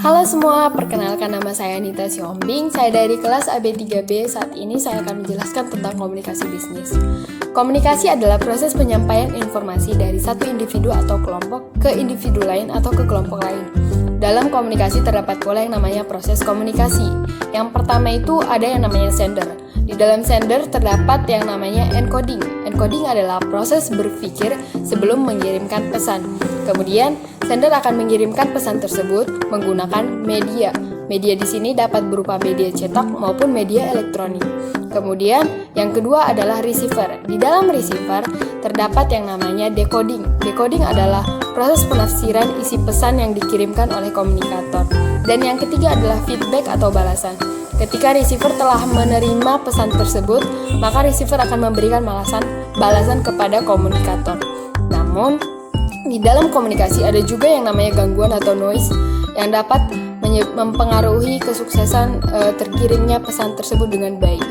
Halo semua, perkenalkan nama saya Nita Siombing. Saya dari kelas AB3B. Saat ini saya akan menjelaskan tentang komunikasi bisnis. Komunikasi adalah proses penyampaian informasi dari satu individu atau kelompok ke individu lain atau ke kelompok lain. Dalam komunikasi terdapat pula yang namanya proses komunikasi. Yang pertama itu ada yang namanya sender. Di dalam sender terdapat yang namanya encoding. Encoding adalah proses berpikir sebelum mengirimkan pesan. Kemudian, sender akan mengirimkan pesan tersebut menggunakan media. Media di sini dapat berupa media cetak maupun media elektronik. Kemudian, yang kedua adalah receiver. Di dalam receiver terdapat yang namanya decoding. Decoding adalah proses penafsiran isi pesan yang dikirimkan oleh komunikator. Dan yang ketiga adalah feedback atau balasan. Ketika receiver telah menerima pesan tersebut, maka receiver akan memberikan balasan kepada komunikator. Namun, di dalam komunikasi ada juga yang namanya gangguan atau noise yang dapat mempengaruhi kesuksesan terkirimnya pesan tersebut dengan baik.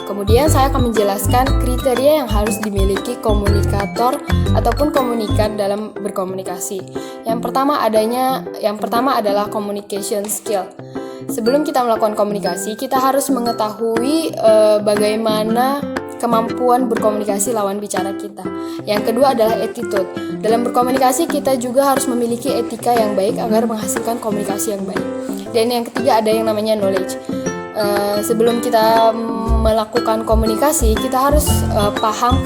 Kemudian saya akan menjelaskan kriteria yang harus dimiliki komunikator ataupun komunikan dalam berkomunikasi. Yang pertama adalah communication skill. Sebelum kita melakukan komunikasi, kita harus mengetahui bagaimana kemampuan berkomunikasi lawan bicara kita. Yang kedua adalah attitude. Dalam berkomunikasi kita juga harus memiliki etika yang baik agar menghasilkan komunikasi yang baik. Dan yang ketiga ada yang namanya knowledge. Sebelum kita melakukan komunikasi, kita harus paham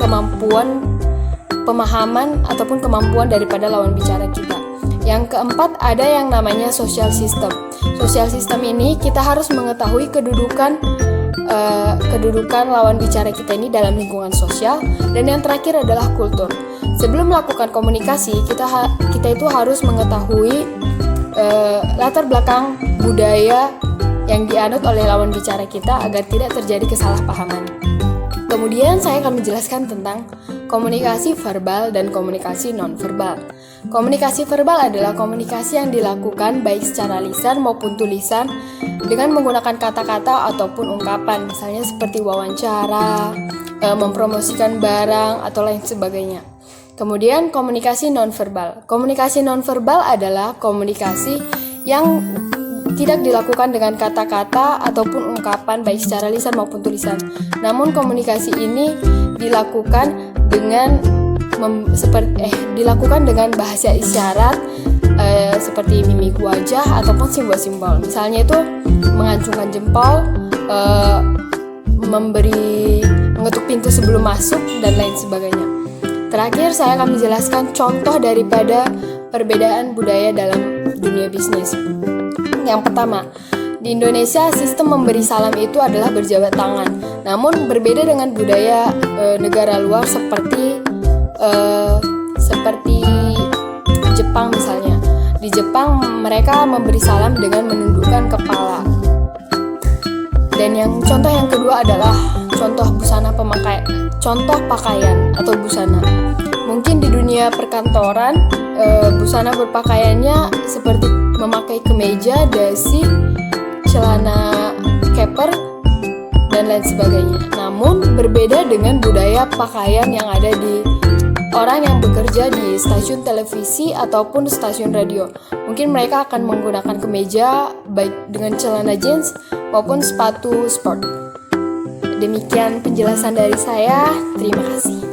pemahaman ataupun kemampuan daripada lawan bicara kita. Yang keempat ada yang namanya social system. Social system ini kita harus mengetahui kedudukan lawan bicara kita ini dalam lingkungan sosial. Dan yang terakhir adalah kultur. Sebelum melakukan komunikasi, kita itu harus mengetahui latar belakang budaya yang dianut oleh lawan bicara kita agar tidak terjadi kesalahpahaman. Kemudian saya akan menjelaskan tentang komunikasi verbal dan komunikasi nonverbal. Komunikasi verbal adalah komunikasi yang dilakukan baik secara lisan maupun tulisan dengan menggunakan kata-kata ataupun ungkapan, misalnya seperti wawancara, mempromosikan barang, atau lain sebagainya. Kemudian komunikasi nonverbal. Komunikasi nonverbal adalah komunikasi yang tidak dilakukan dengan kata-kata ataupun ungkapan baik secara lisan maupun tulisan. Namun komunikasi ini dilakukan dengan bahasa isyarat seperti mimik wajah ataupun simbol-simbol. Misalnya itu mengacungkan jempol, mengetuk pintu sebelum masuk, dan lain sebagainya. Terakhir saya akan menjelaskan contoh daripada perbedaan budaya dalam dunia bisnis. Yang pertama, di Indonesia sistem memberi salam itu adalah berjabat tangan. Namun berbeda dengan budaya negara luar seperti Jepang misalnya. Di Jepang mereka memberi salam dengan menundukkan kepala. Dan contoh yang kedua adalah contoh pakaian atau busana. Mungkin di dunia perkantoran busana berpakaiannya seperti memakai kemeja, dasi, celana keper, dan lain sebagainya. Namun berbeda dengan budaya pakaian yang ada di orang yang bekerja di stasiun televisi ataupun stasiun radio. Mungkin mereka akan menggunakan kemeja baik dengan celana jeans maupun sepatu sport. Demikian penjelasan dari saya. Terima kasih.